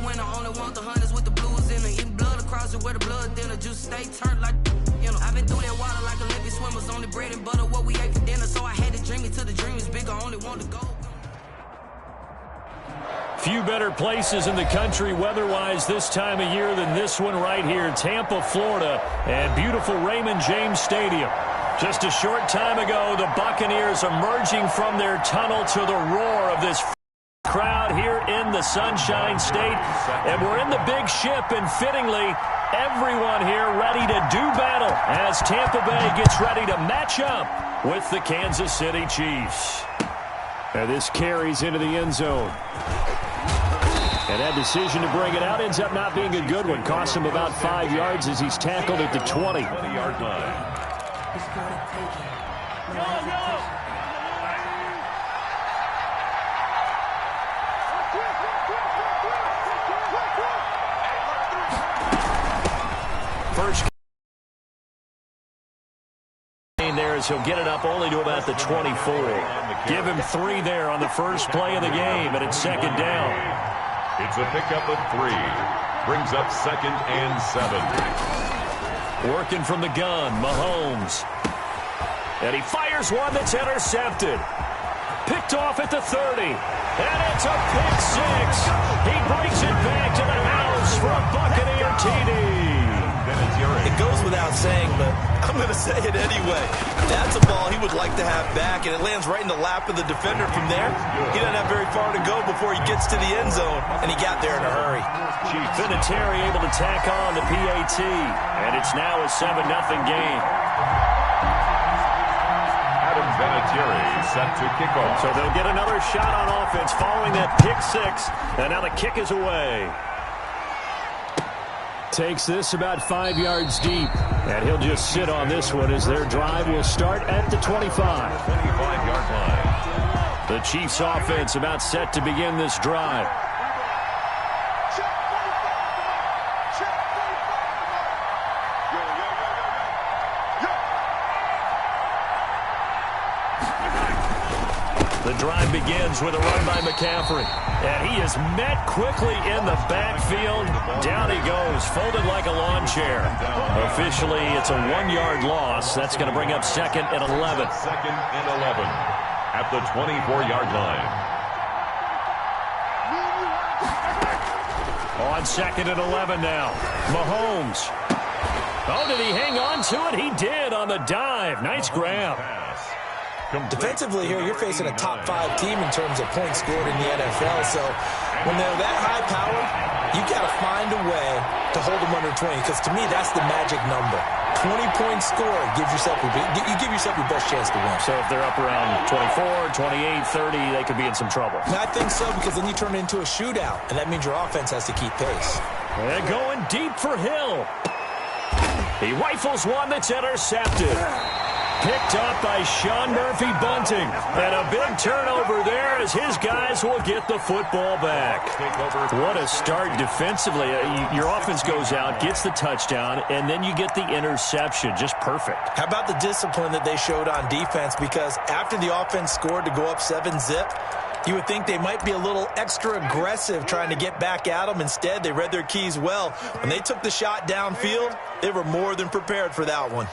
when I only want the hunters with the blues in it. Eating blood across it where the blood thinner. Juice stay turned like, you know. I've been through that water like Olympic swimmers. Only bread and butter what we ate for dinner. So I had to dream it till the dream is big. I only want to go. Few better places in the country weather-wise this time of year than this one right here, Tampa, Florida, and beautiful Raymond James Stadium. Just a short time ago, the Buccaneers emerging from their tunnel to the roar of this crowd here in the Sunshine State. And we're in the big ship, and fittingly, everyone here ready to do battle as Tampa Bay gets ready to match up with the Kansas City Chiefs. And this carries into the end zone. And that decision to bring it out ends up not being a good one. Costs him about 5 yards as he's tackled at the 20-yard line. First there as he'll get it up only to about the 24. Give him 3 there on the first play of the game, and it's second down. It's a pickup of 3. Brings up 2nd and 7. Working from the gun, Mahomes. And he fires one that's intercepted. Picked off at the 30. And it's a pick 6. He brings it back to the house for a Buccaneer TD. It goes without saying, but I'm going to say it anyway. That's a ball he would like to have back, and it lands right in the lap of the defender from there. He doesn't have very far to go before he gets to the end zone, and he got there in a hurry. Vinatieri able to tack on the PAT, and it's now a 7-0 game. Adam Vinatieri set to kick off. So they'll get another shot on offense following that pick 6, and now the kick is away. Takes this about 5 yards deep, and he'll just sit on this one as their drive will start at the 25. 25-yard line. The Chiefs offense about set to begin this drive. The drive begins with a run by McCaffrey. And he is met quickly in the backfield. Down he goes, folded like a lawn chair. Officially, it's a 1-yard loss. That's going to bring up 2nd and 11. 2nd and 11 at the 24-yard line. On 2nd and 11 now. Mahomes. Oh, did he hang on to it? He did on the dive. Nice grab. Defensively here, you're facing a top 5 team in terms of points scored in the NFL. So when they're that high powered, you got to find a way to hold them under 20. Because to me, that's the magic number. 20-point score gives yourself you give yourself your best chance to win. So if they're up around 24, 28, 30, they could be in some trouble. And I think so, because then you turn it into a shootout, and that means your offense has to keep pace. And going deep for Hill. He rifles one that's intercepted. Picked up by Sean Murphy-Bunting. And a big turnover there as his guys will get the football back. What a start defensively. Your offense goes out, gets the touchdown, and then you get the interception. Just perfect. How about the discipline that they showed on defense? Because after the offense scored to go up 7-zip, you would think they might be a little extra aggressive trying to get back at them. Instead, they read their keys well. When they took the shot downfield, they were more than prepared for that one.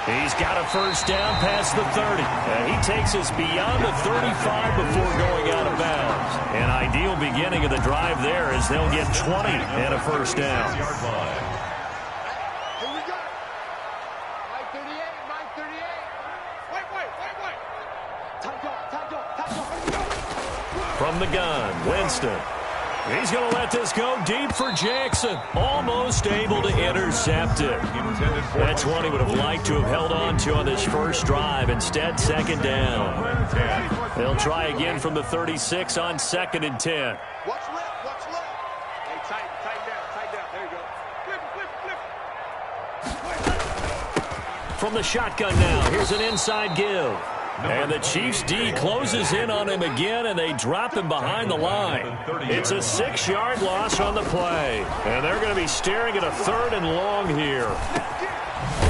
He's got a first down past the 30. And he takes us beyond the 35 before going out of bounds. An ideal beginning of the drive there as they'll get 20 and a first down. Here we go. Mike 38, Mike 38. Wait. Time. From the gun, Winston. He's going to let this go deep for Jackson. Almost able to intercept it. That's one he would have liked to have held on to on this first drive. Instead, second down. They'll try again from the 36 on 2nd and 10. Watch left. Hey, tight down. There you go. Flip. From the shotgun now, here's an inside give. And the Chiefs D closes in on him again, and they drop him behind the line. It's a 6-yard loss on the play. And they're going to be staring at a 3rd and long here.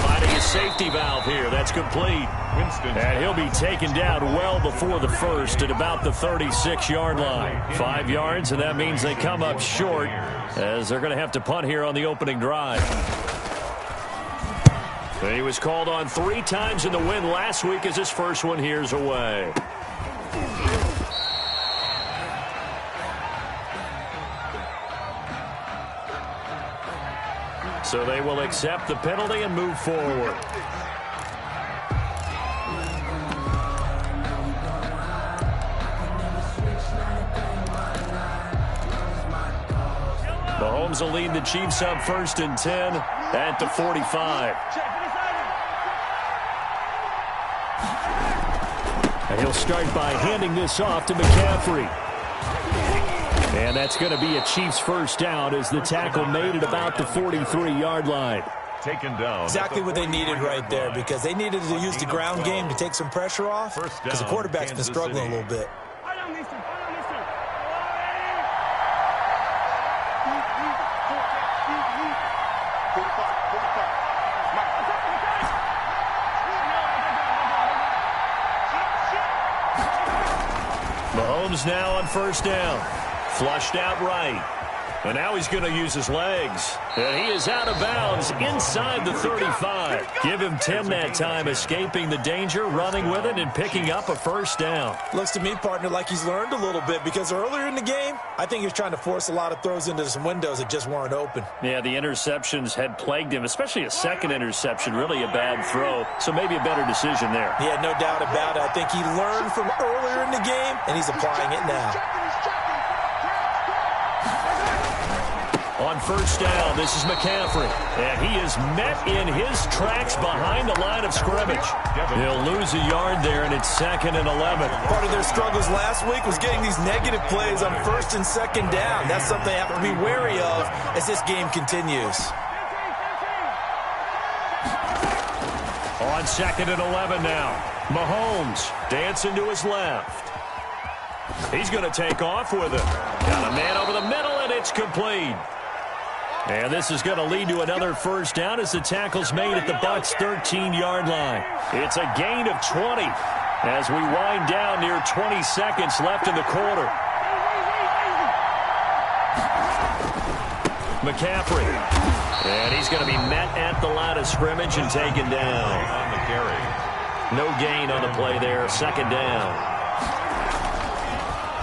Fighting a safety valve here. That's complete. And he'll be taken down well before the first at about the 36-yard line. 5 yards, and that means they come up short as they're going to have to punt here on the opening drive. He was called on 3 times in the win last week as his first one here's away. So they will accept the penalty and move forward. Mahomes will lead the Chiefs up 1st and 10 at the 45. And he'll start by handing this off to McCaffrey. And that's going to be a Chiefs first down as the tackle made at about the 43-yard line. Taken down. Exactly what they needed right there, because they needed to use the ground game to take some pressure off, because the quarterback's been struggling a little bit. Mahomes now on 1st down. Flushed out right. And now he's going to use his legs. And he is out of bounds inside the 35. Give him 10 that time, escaping the danger, running with it, and picking up a 1st down. Looks to me, partner, like he's learned a little bit, because earlier in the game, I think he was trying to force a lot of throws into some windows that just weren't open. Yeah, the interceptions had plagued him, especially a second interception, really a bad throw. So maybe a better decision there. Yeah, no doubt about it. I think he learned from earlier in the game, and he's applying it now. On 1st down, this is McCaffrey. And he is met in his tracks behind the line of scrimmage. He'll lose a yard there, and it's 2nd and 11. Part of their struggles last week was getting these negative plays on 1st and 2nd down. That's something they have to be wary of as this game continues. On 2nd and 11 now. Mahomes dancing to his left. He's going to take off with it. Got a man over the middle, and it's complete. And this is going to lead to another 1st down as the tackle's made at the Bucs' 13-yard line. It's a gain of 20 as we wind down near 20 seconds left in the quarter. McCaffrey. And he's going to be met at the line of scrimmage and taken down. On the carry. No gain on the play there. 2nd down.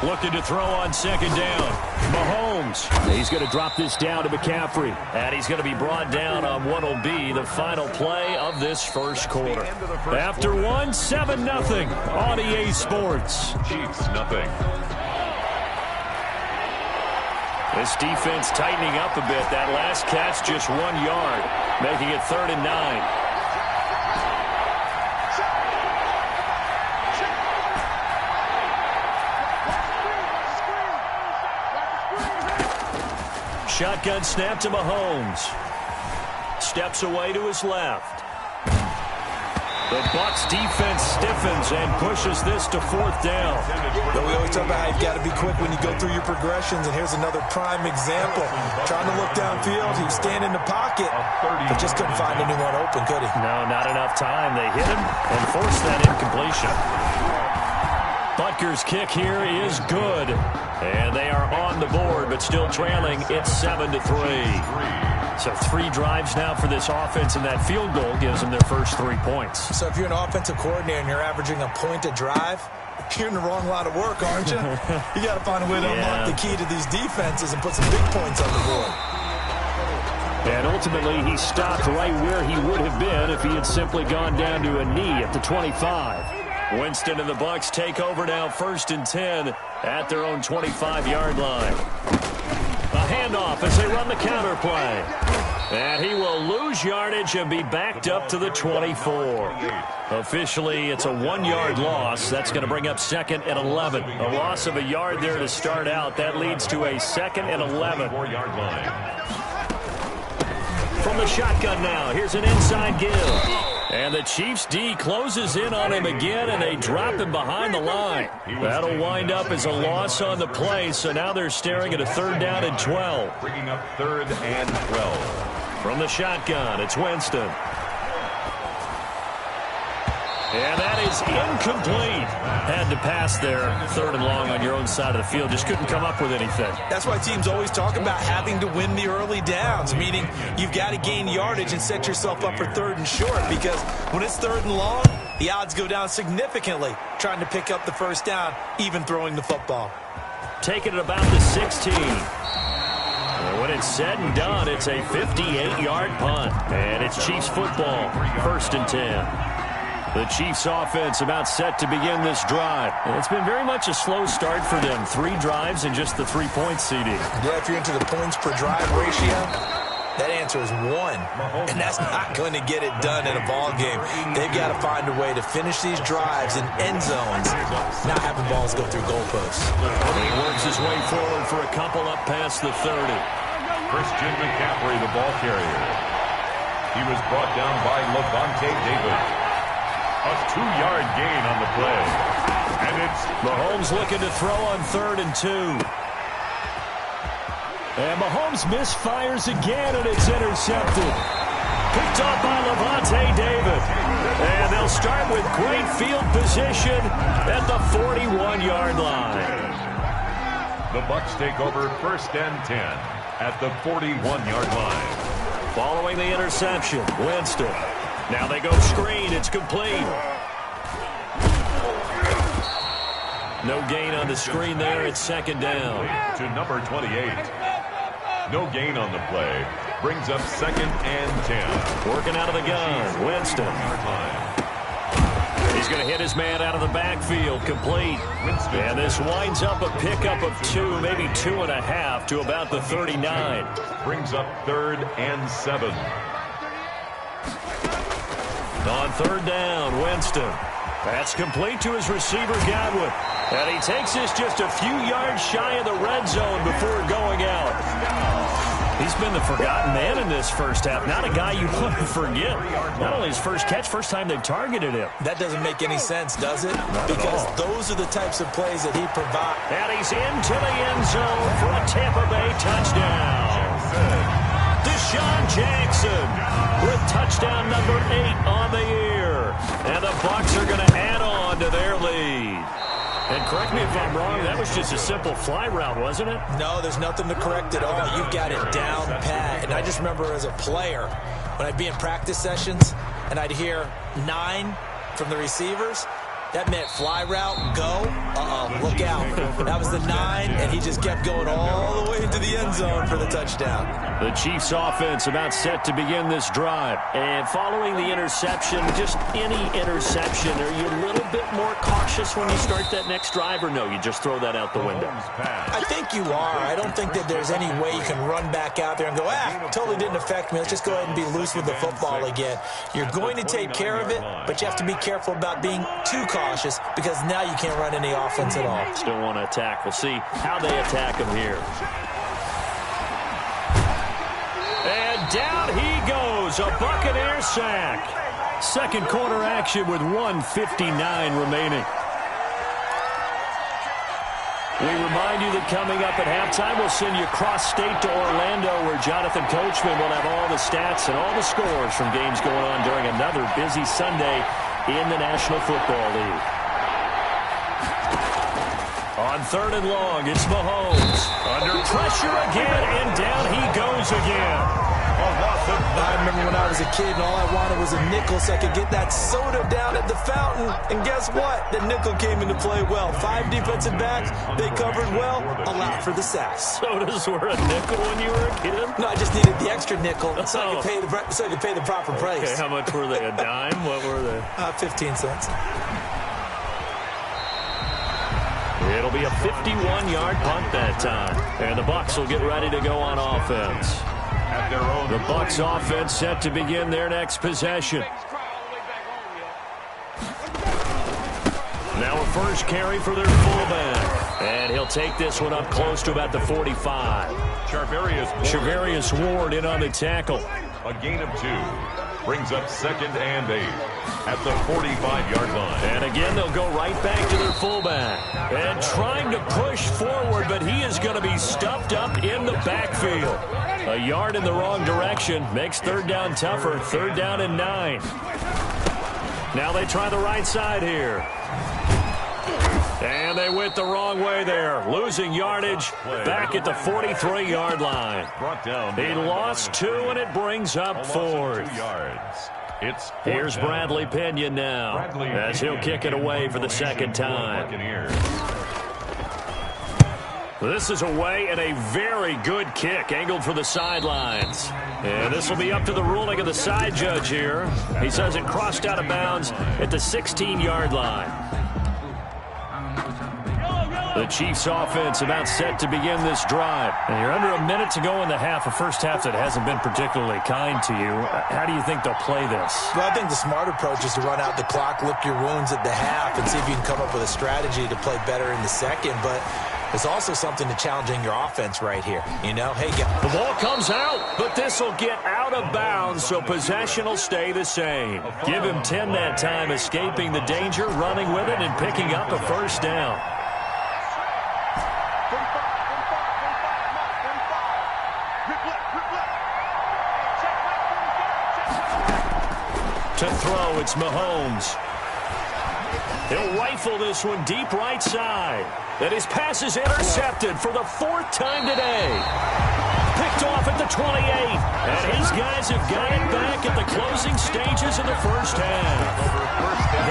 Looking to throw on 2nd down. Mahomes. He's going to drop this down to McCaffrey. And he's going to be brought down on what will be the final play of this first quarter. After 1, 7-0 on EA Sports. Chiefs, nothing. This defense tightening up a bit. That last catch just 1 yard, making it 3rd and 9. Shotgun snap to Mahomes. Steps away to his left. The Bucs defense stiffens and pushes this to 4th down. But we always talk about how you've got to be quick when you go through your progressions, and here's another prime example. Trying to look downfield, he was standing in the pocket, but just couldn't find anyone open, could he? No, not enough time. They hit him and forced that incompletion. Butker's kick here is good. And they are on the board, but still trailing. It's 7-3. So 3 drives now for this offense, and that field goal gives them their first 3 points. So if you're an offensive coordinator and you're averaging a point a drive, you're in the wrong line of work, aren't you? You got to find a way to unlock the key to these defenses and put some big points on the board. And ultimately, he stopped right where he would have been if he had simply gone down to a knee at the 25. Winston and the Bucs take over now 1st and 10 at their own 25-yard line. A handoff as they run the counter play. And he will lose yardage and be backed up to the 24. Officially, it's a 1-yard loss. That's going to bring up 2nd and 11. A loss of a yard there to start out. That leads to a 2nd and 11. 4-yard line. From the shotgun now, here's an inside give. And the Chiefs D closes in on him again, and they drop him behind the line. That'll wind up as a loss on the play, so now they're staring at a 3rd down and 12. Bringing up 3rd and 12. From the shotgun, it's Winston. And that is incomplete. Had to pass there, 3rd and long on your own side of the field. Just couldn't come up with anything. That's why teams always talk about having to win the early downs, meaning you've got to gain yardage and set yourself up for 3rd and short, because when it's 3rd and long, the odds go down significantly trying to pick up the first down, even throwing the football. Taking it about the 16. And when it's said and done, it's a 58-yard punt. And it's Chiefs football, 1st and 10. The Chiefs offense about set to begin this drive. And it's been very much a slow start for them. 3 drives and just the 3-point seeding. Yeah, if you're into the points per drive ratio, that answer is 1. And that's not going to get it done in a ball game. They've got to find a way to finish these drives in end zones, not having balls go through goalposts. He works his way forward for a couple up past the 30. Christian McCaffrey, the ball carrier. He was brought down by Levante David. A 2-yard gain on the play. And it's Mahomes looking to throw on 3rd and 2. And Mahomes misfires again, and it's intercepted. Picked off by Levante David. And they'll start with great field position at the 41-yard line. The Bucs take over 1st and 10 at the 41-yard line. Following the interception, Winston. Now they go screen. It's complete. No gain on the screen there. It's 2nd down. To number 28. No gain on the play. Brings up 2nd and 10. Working out of the gun. Winston. He's going to hit his man out of the backfield. Complete. Winston. And this winds up a pickup of 2, maybe 2.5 to about the 39. Brings up 3rd and 7. On 3rd down, Winston. That's complete to his receiver, Godwin. And he takes this just a few yards shy of the red zone before going out. He's been the forgotten man in this first half. Not a guy you want to forget. Not only his first catch, first time they've targeted him. That doesn't make any sense, does it? Because those are the types of plays that he provides. And he's into the end zone for a Tampa Bay touchdown. Deshaun Jackson with touchdown number 8 on the year. And the Bucs are going to add on to their lead. And correct me if I'm wrong, that was just a simple fly route, wasn't it? No, there's nothing to correct at all. You've got it down pat. And I just remember as a player, when I'd be in practice sessions and I'd hear 9 from the receivers, that meant fly route, go, look out. That was the 9, and he just kept going all the way into the end zone for the touchdown. The Chiefs offense about set to begin this drive. And following the interception, just any interception, are you a little bit more cautious when you start that next drive, or no, you just throw that out the window? I think you are. I don't think that there's any way you can run back out there and go, totally didn't affect me. Let's just go ahead and be loose with the football again. You're going to take care of it, but you have to be careful about being too cautious, because now you can't run any offense at all. Still want to attack. We'll see how they attack him here. And down he goes, a Buccaneer sack. Second quarter action with 1:59 remaining. We remind you that coming up at halftime, we'll send you cross-state to Orlando, where Jonathan Coachman will have all the stats and all the scores from games going on during another busy Sunday in the National Football League. On 3rd and long, it's Mahomes. Under pressure again, and down he goes again. I remember when I was a kid and all I wanted was a nickel so I could get that soda down at the fountain. And guess what? The nickel came into play well. 5 defensive backs, they covered well, allowed for the sacks. Sodas were a nickel when you were a kid? No, I just needed the extra nickel so I could pay the proper price. Okay, how much were they? A dime? What were they? 15 cents. It'll be a 51-yard punt that time. And the Bucs will get ready to go on offense. The Bucs offense set to begin their next possession. Now a first carry for their fullback. And he'll take this one up close to about the 45. Charvarius Ward in on the tackle. A gain of 2. Brings up 2nd and 8 at the 45-yard line. And again, they'll go right back to their fullback. And trying to push forward, but he is going to be stuffed up in the backfield. A yard in the wrong direction makes 3rd down tougher. 3rd down and 9. Now they try the right side here. And they went the wrong way there, losing yardage back at the 43-yard line. He lost 2, and it brings up 4th. Here's Bradley Pinion now, as he'll kick it away for the second time. This is away and a very good kick, angled for the sidelines. And this will be up to the ruling of the side judge here. He says it crossed out of bounds at the 16-yard line. The Chiefs offense about set to begin this drive. And you're under a minute to go in the half, a first half that hasn't been particularly kind to you. How do you think they'll play this? Well, I think the smart approach is to run out the clock, lick your wounds at the half, and see if you can come up with a strategy to play better in the second. But there's also something to challenging your offense right here. You know, hey, the ball comes out, but this will get out of bounds, so possession will stay the same. Give him 10 that time, escaping the danger, running with it, and picking up a first down. To throw, it's Mahomes. He'll rifle this one deep right side. And his pass is intercepted for the 4th time today. Picked off at the 28. And his guys have got it back at the closing stages of the first half.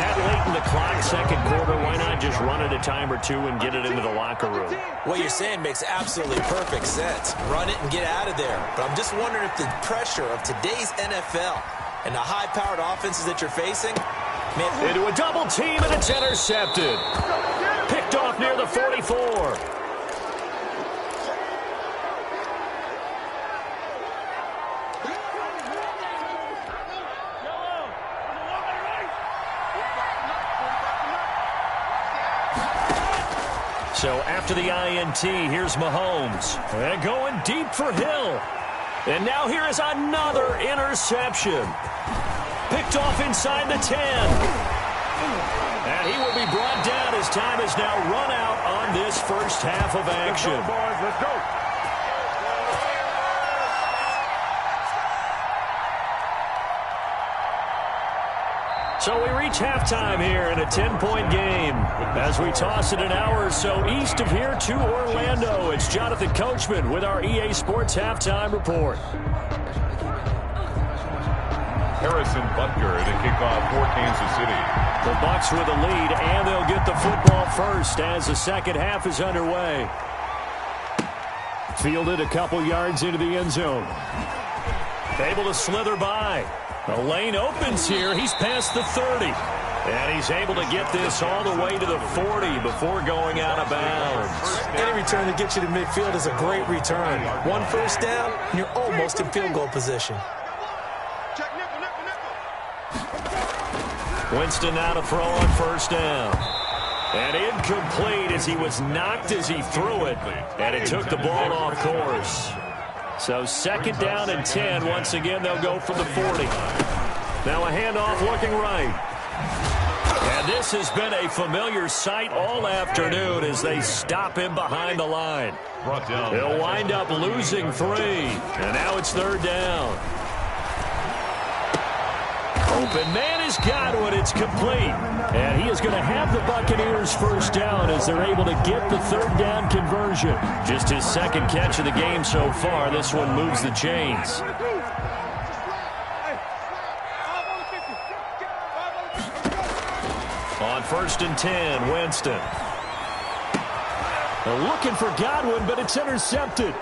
That late in the clock, second quarter, why not just run it a time or two and get it into the locker room? What you're saying makes absolutely perfect sense. Run it and get out of there. But I'm just wondering if the pressure of today's NFL and the high-powered offenses that you're facing, man, into a double team, and it's intercepted. Picked off near the 44. So after the INT, here's Mahomes. And going deep for Hill. And now here is another interception. Picked off inside the 10. And he will be brought down as time has now run out on this first half of action. Let's go, boys. Let's go. So we reach halftime here in a 10-point game. As we toss it an hour or so east of here to Orlando, it's Jonathan Coachman with our EA Sports Halftime Report. Harrison Butker to kick off for Kansas City. The Bucs with a lead, and they'll get the football first as the second half is underway. Fielded a couple yards into the end zone. Able to slither by. The lane opens here. He's past the 30. And he's able to get this all the way to the 40 before going out of bounds. Any return that gets you to midfield is a great return. One first down, and you're almost in field goal position. Winston now to throw on first down. And incomplete as he was knocked as he threw it. And it took the ball off course. So second down and 10. Once again, they'll go for the 40. Now a handoff looking right. And this has been a familiar sight all afternoon as they stop him behind the line. He'll wind up losing 3. And now it's third down. Open man has got one. It's complete. And he is going to have the Buccaneers first down as they're able to get the third down conversion. Just his second catch of the game so far. This one moves the chains. On first and 10, Winston. They're looking for Godwin, but it's intercepted.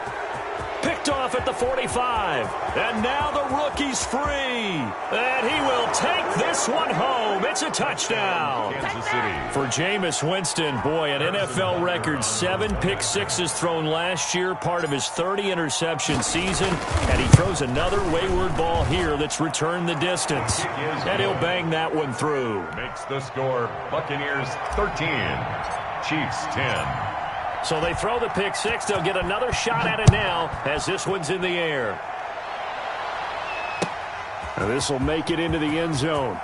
Picked off at the 45. And now the rookie's free. And he will take this one home. It's a touchdown. Kansas City. For Jameis Winston, boy, an NFL record 7 pick-sixes thrown last year, part of his 30-interception season. And he throws another wayward ball here that's returned the distance. And he'll bang that one through. Makes the score Buccaneers 13, Chiefs 10. So they throw the pick six. They'll get another shot at it now as this one's in the air. Now this will make it into the end zone.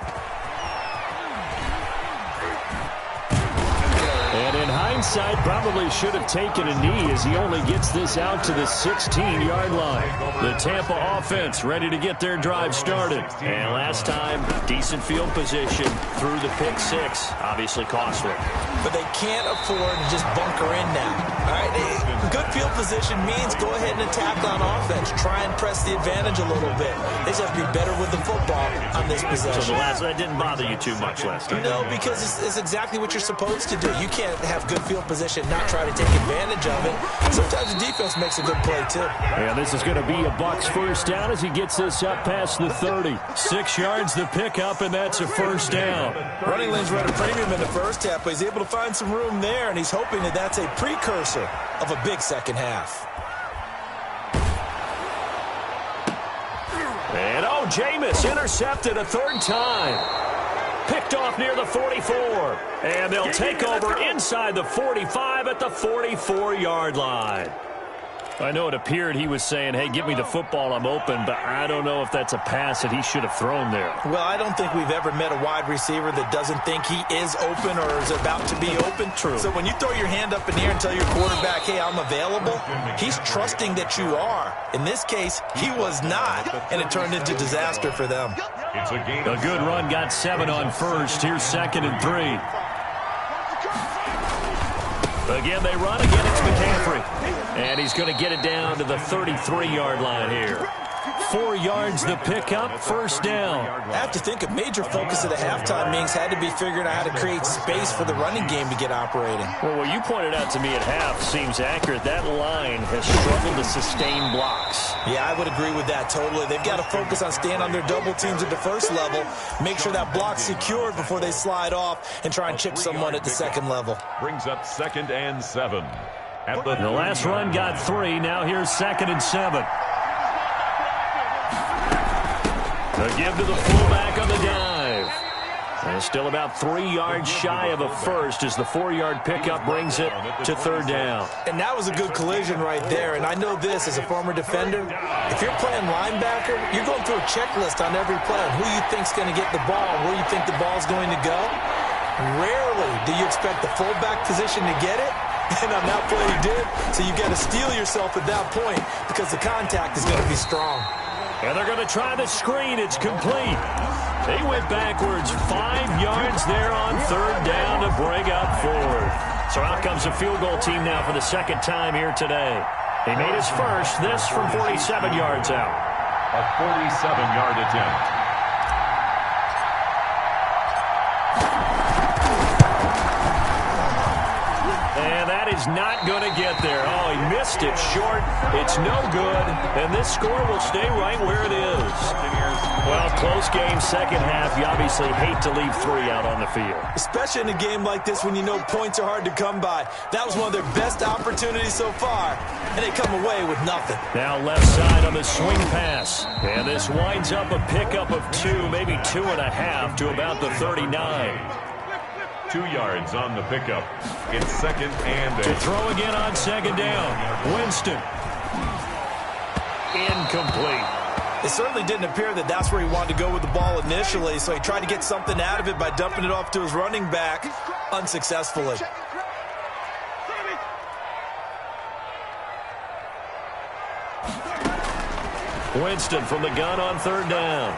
And in hindsight, hindsight, probably should have taken a knee as he only gets this out to the 16-yard line. The Tampa offense ready to get their drive started. And last time, decent field position through the pick six. Obviously costly. But they can't afford to just bunker in now. All right, good field position means go ahead and attack on offense. Try and press the advantage a little bit. They just have to be better with the football on this possession. So that didn't bother you too much last time? No, because it's exactly what you're supposed to do. You can't have good field position, not try to take advantage of it. Sometimes the defense makes a good play, too. Yeah, this is going to be a Bucs first down as he gets this up past the 30. 6 yards the pickup, and that's a first down. Running lanes were at a premium in the first half, but he's able to find some room there, and he's hoping that that's a precursor of a big second half. And, Jameis intercepted a third time. Picked off near the 44. And they'll take over inside the 45 at the 44-yard line. I know it appeared he was saying, hey, give me the football, I'm open, but I don't know if that's a pass that he should have thrown there. Well, I don't think we've ever met a wide receiver that doesn't think he is open or is about to be open. True. So when you throw your hand up in the air and tell your quarterback, hey, I'm available, he's trusting that you are. In this case, he was not, and it turned into disaster for them. It's a gain. A good run got 7 on first. Here's 2nd and 3. Again, they run. Again, it's McCaffrey. And he's going to get it down to the 33-yard line here. 4 yards the pickup, first down. I have to think a major focus of the halftime meetings had to be figuring out how to create space for the running game to get operating. Well, what you pointed out to me at half seems accurate. That line has struggled to sustain blocks. Yeah, I would agree with that totally. They've got to focus on staying on their double teams at the first level, make sure that block's secured before they slide off and try and chip someone at the second level. Brings up 2nd and 7. The last run got 3. Now here's 2nd and 7. A give to the fullback on the dive. And still about 3 yards shy of a first as the 4-yard pickup brings it to 3rd down. And that was a good collision right there. And I know this as a former defender. If you're playing linebacker, you're going through a checklist on every play on who you think's going to get the ball, where you think the ball's going to go. Rarely do you expect the fullback position to get it. And on that play he did. So you got to steel yourself at that point because the contact is going to be strong. And they're going to try the screen. It's complete. They went backwards 5 yards there on 3rd down to bring up 4th. So out comes the field goal team now for the 2nd time here today. He made his first, this from 47 yards out. A 47-yard attempt. And that is not going to get there. Oh, he missed it short. It's no good. And this score will stay right where it is. Well, close game, second half. You obviously hate to leave 3 out on the field. Especially in a game like this when you know points are hard to come by. That was one of their best opportunities so far, and they come away with nothing. Now left side on the swing pass. And this winds up a pickup of 2, maybe 2.5 to about the 39. 2 yards on the pickup. It's 2nd and 8. To throw again on 2nd down. Winston. Incomplete. It certainly didn't appear that that's where he wanted to go with the ball initially, so he tried to get something out of it by dumping it off to his running back unsuccessfully. Winston from the gun on 3rd down.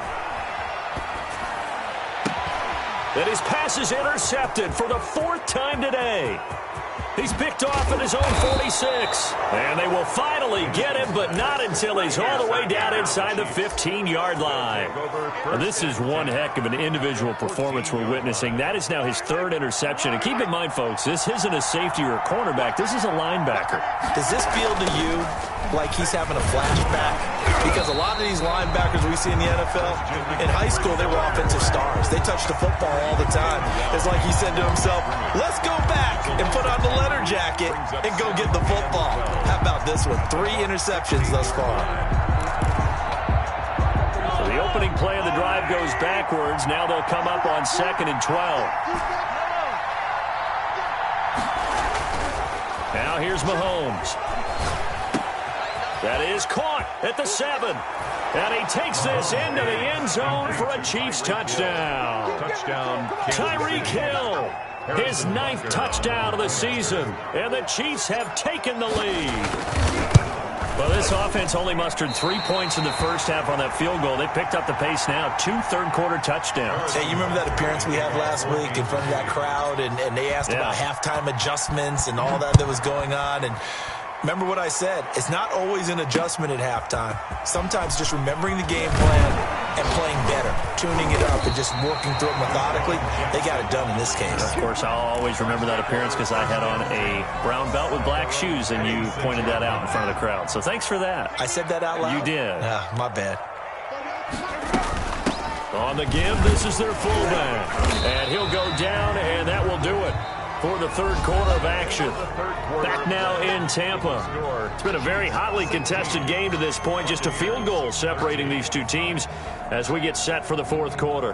And his pass is intercepted for the 4th time today. He's picked off at his own 46. And they will finally get him, but not until he's all the way down inside the 15-yard line. Well, this is one heck of an individual performance we're witnessing. That is now his 3rd interception. And keep in mind, folks, this isn't a safety or a cornerback. This is a linebacker. Does this feel to you like he's having a flashback? Because a lot of these linebackers we see in the NFL, in high school, they were offensive stars. They touched the football all the time. It's like he said to himself, let's go back and put on the leather jacket and go get the football. How about this one? 3 interceptions thus far. So the opening play of the drive goes backwards. Now they'll come up on 2nd and 12. Now here's Mahomes. That is caught at the 7. And he takes this into the end zone for a Chiefs touchdown. Touchdown. Tyreek Hill. his 9th touchdown of the season, and the Chiefs have taken the lead. Well, this offense only mustered 3 points in the first half on that field goal. They picked up the pace now, 2 third-quarter touchdowns. Hey, you remember that appearance we had last week in front of that crowd, and they asked about halftime adjustments and all that was going on, and remember what I said. It's not always an adjustment at halftime. Sometimes just remembering the game plan and playing better, tuning it up and just working through it methodically. They got it done in this case. Of course, I'll always remember that appearance because I had on a brown belt with black shoes, and you pointed that out in front of the crowd. So thanks for that. I said that out loud? You did. My bad. On the give, this is their fullback. And he'll go down, and that will do it for the third quarter of action. Back now in Tampa. It's been a very hotly contested game to this point. Just a field goal separating these two teams as we get set for the fourth quarter.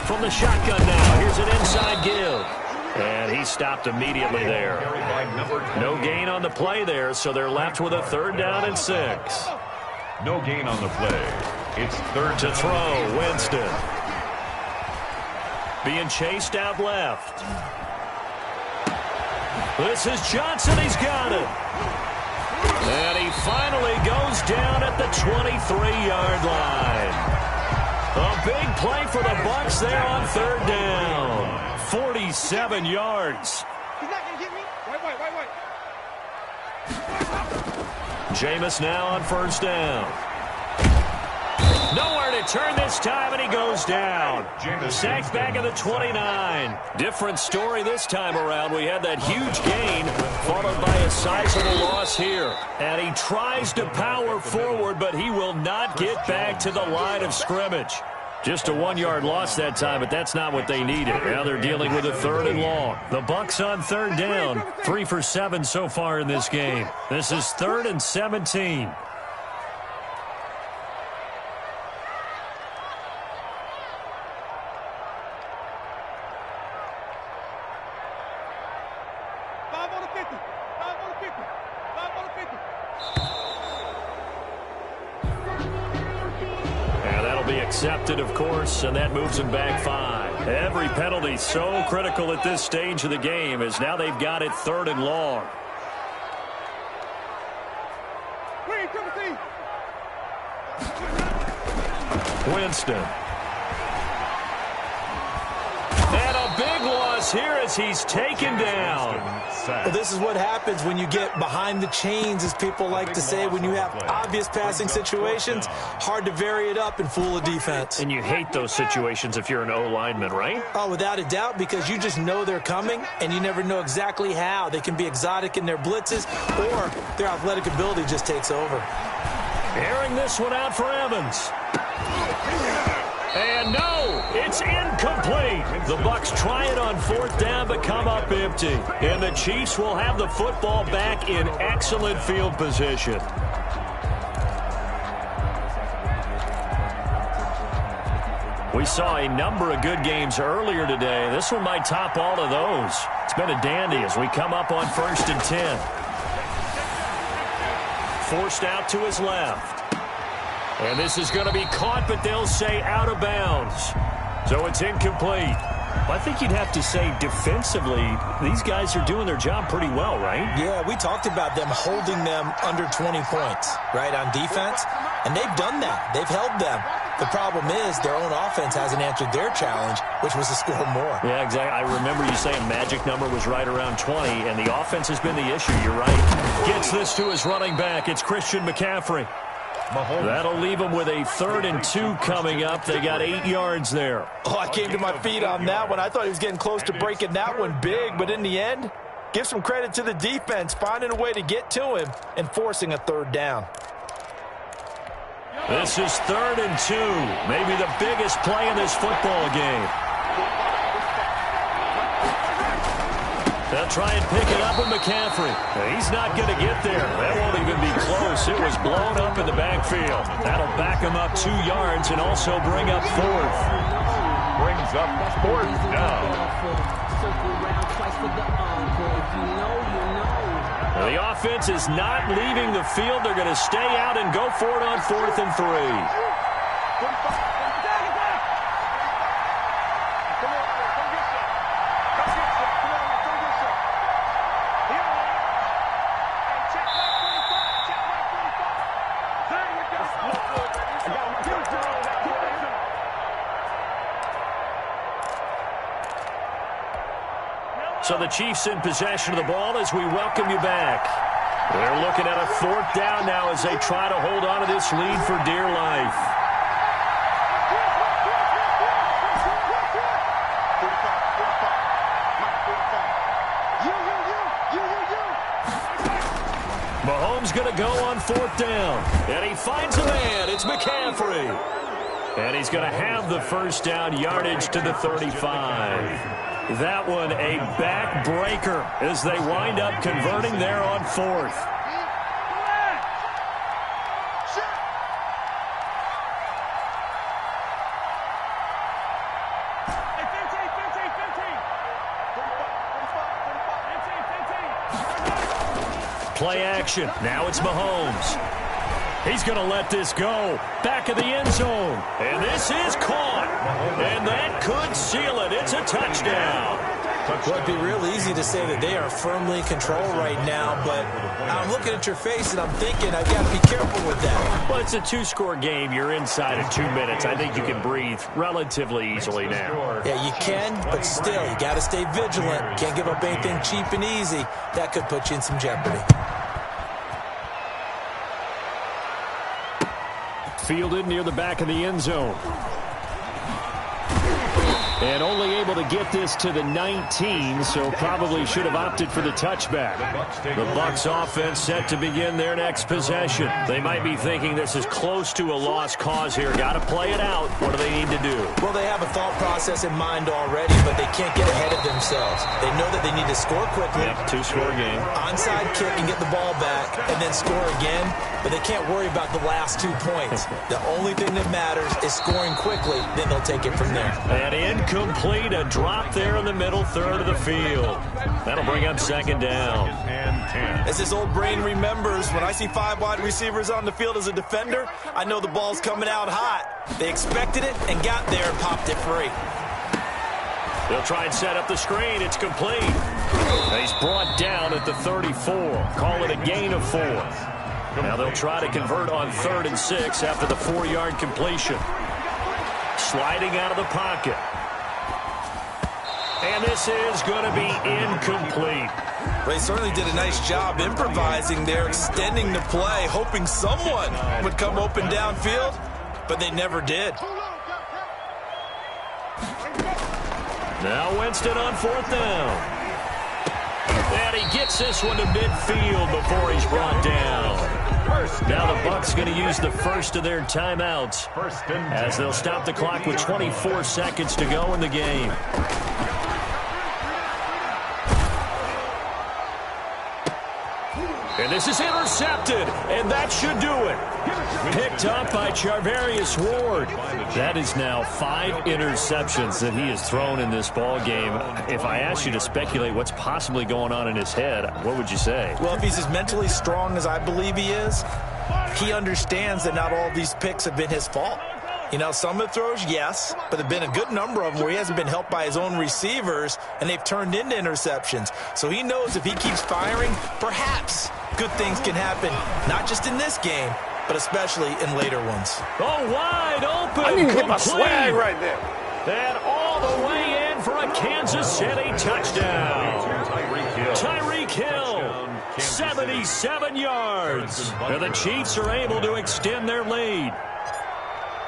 From the shotgun now, here's an inside give. And he stopped immediately there. No gain on the play there, so they're left with a 3rd down and 6. No gain on the play. It's 3rd to throw. Winston being chased out left. This is Johnson. He's got it. And he finally goes down at the 23-yard line. A big play for the Bucs there on 3rd down. 47 yards. He's not going to get me. Wait. Jameis now on 1st down. Nowhere to turn this time, and he goes down. Sacked back at the 29. Different story this time around. We had that huge gain, followed by a sizable loss here. And he tries to power forward, but he will not get back to the line of scrimmage. Just a 1-yard loss that time, but that's not what they needed. Now they're dealing with a 3rd and long. The Bucs on 3rd down, 3 for 7 so far in this game. This is 3rd and 17. Accepted, of course, and that moves him back 5. Every penalty so critical at this stage of the game as now they've got it 3rd and long. Winston. And a big loss here as he's taken down. Well, this is what happens when you get behind the chains, as people like to say. When you have obvious passing situations, hard to vary it up and fool a defense. And you hate those situations if you're an O-lineman, right? Oh, without a doubt, because you just know they're coming, and you never know exactly how. They can be exotic in their blitzes, or their athletic ability just takes over. Airing this one out for Evans. And no, it's incomplete. The Bucs try it on 4th down but come up empty. And the Chiefs will have the football back in excellent field position. We saw a number of good games earlier today. This one might top all of those. It's been a dandy as we come up on 1st and 10. Forced out to his left. And this is going to be caught, but they'll say out of bounds. So it's incomplete. Well, I think you'd have to say defensively, these guys are doing their job pretty well, right? Yeah, we talked about them holding them under 20 points, right, on defense. And they've done that. They've held them. The problem is their own offense hasn't answered their challenge, which was to score more. Yeah, exactly. I remember you saying magic number was right around 20, and the offense has been the issue. You're right. Gets this to his running back. It's Christian McCaffrey. That'll leave them with a 3rd and 2 coming up. They got 8 yards there. Oh, I came to my feet on that one. I thought he was getting close to breaking that one big, but in the end, give some credit to the defense, finding a way to get to him and forcing a 3rd down. This is 3rd and 2, maybe the biggest play in this football game. They'll try and pick it up with McCaffrey. He's not going to get there. That won't even be close. It was blown up in the backfield. That'll back him up 2 yards and also bring up 4th. Brings up 4th down. The offense is not leaving the field. They're going to stay out and go for it on 4th and 3. So the Chiefs in possession of the ball as we welcome you back. They're looking at a 4th down now as they try to hold on to this lead for dear life. Mahomes going to go on 4th down. And he finds a man. It's McCaffrey. And he's going to have the first down, yardage to the 35. That one a backbreaker as they wind up converting there on 4th. Play action. Now it's Mahomes. He's going to let this go. Back of the end zone. And this is caught. And that could seal it. It's a touchdown. Well, it'd be real easy to say that they are firmly in control right now, but I'm looking at your face and I'm thinking I've got to be careful with that. Well, it's a 2-score game. You're inside of 2 minutes. I think you can breathe relatively easily now. Yeah, you can, but still, you got to stay vigilant. Can't give up anything cheap and easy. That could put you in some jeopardy. Fielded near the back of the end zone. And only able to get this to the 19, so probably should have opted for the touchback. The Bucs offense set to begin their next possession. They might be thinking this is close to a lost cause here. Got to play it out. What do they need to do? Well, they have a thought process in mind already, but they can't get ahead of themselves. They know that they need to score quickly. Yep, 2-score game. Onside kick and get the ball back, and then score again. But they can't worry about the last 2 points. The only thing that matters is scoring quickly. Then they'll take it from there. And incomplete, a drop there in the middle third of the field. That'll bring up 2nd down. As this old brain remembers, when I see 5 wide receivers on the field as a defender, I know the ball's coming out hot. They expected it and got there and popped it free. They'll try and set up the screen. It's complete. He's brought down at the 34. Call it a gain of 4. Now they'll try to convert on 3rd and 6 after the 4-yard completion. Sliding out of the pocket. And this is going to be incomplete. They certainly did a nice job improvising there, extending the play, hoping someone would come open downfield, but they never did. Now Winston on 4th down. And he gets this one to midfield before he's brought down. Now the Bucs going to use the first of their timeouts as they'll stop the clock with 24 seconds to go in the game. And this is intercepted, and that should do it. Picked up by Charvarius Ward. That is now 5 interceptions that he has thrown in this ball game. If I asked you to speculate what's possibly going on in his head, what would you say? Well, if he's as mentally strong as I believe he is, he understands that not all of these picks have been his fault. You know, some of the throws, yes, but there have been a good number of them where he hasn't been helped by his own receivers, and they've turned into interceptions. So he knows if he keeps firing, perhaps good things can happen, not just in this game, but especially in later ones. Oh, wide open. I need to hit my swag right there. And all the way in for a Kansas City touchdown. Tyreek Hill, 77 yards. And the Chiefs are able to extend their lead.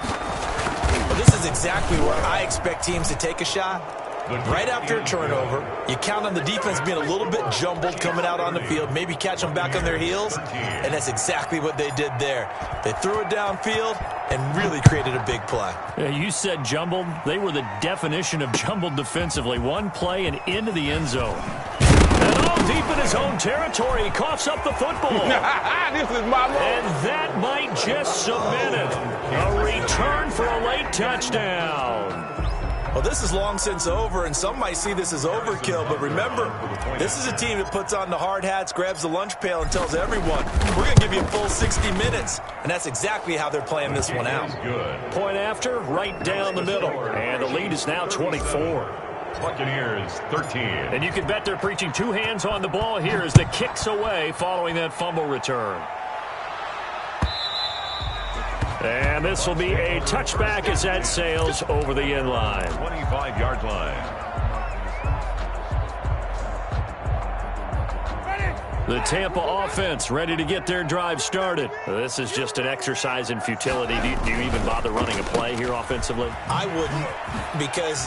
Well, this is exactly where I expect teams to take a shot. Right after a turnover, you count on the defense being a little bit jumbled coming out on the field, maybe catch them back on their heels, and that's exactly what they did there. They threw it downfield and really created a big play. Yeah, you said jumbled. They were the definition of jumbled defensively. One play and into the end zone. And all deep in his own territory, he coughs up the football. This is my move. And that might just cement it. A return for a late touchdown. Well, this is long since over, and some might see this as overkill, but remember, this is a team that puts on the hard hats, grabs the lunch pail, and tells everyone, we're going to give you a full 60 minutes, and that's exactly how they're playing this one out. Point after, right down the middle, and the lead is now 24. Buccaneers 13. And you can bet they're preaching two hands on the ball here as the kick's away following that fumble return. And this will be a touchback as that sails over the end line. 25-yard line. The Tampa offense ready to get their drive started. This is just an exercise in futility. Do you even bother running a play here offensively? I wouldn't, because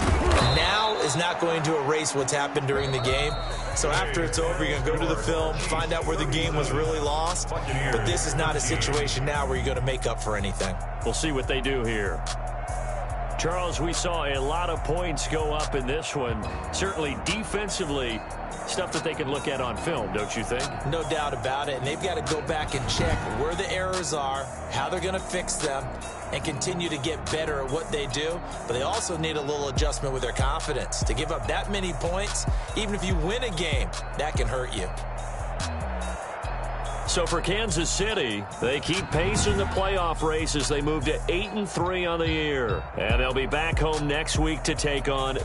now is not going to erase what's happened during the game. So after it's over, you're going to go to the film, find out where the game was really lost. But this is not a situation now where you're going to make up for anything. We'll see what they do here. Charles, we saw a lot of points go up in this one. Certainly defensively, stuff that they can look at on film, don't you think? No doubt about it, and they've got to go back and check where the errors are, how they're going to fix them, and continue to get better at what they do. But they also need a little adjustment with their confidence. To give up that many points, even if you win a game, that can hurt you. So for Kansas City, they keep pace in the playoff race as they move to 8-3 on the year. And they'll be back home next week to take on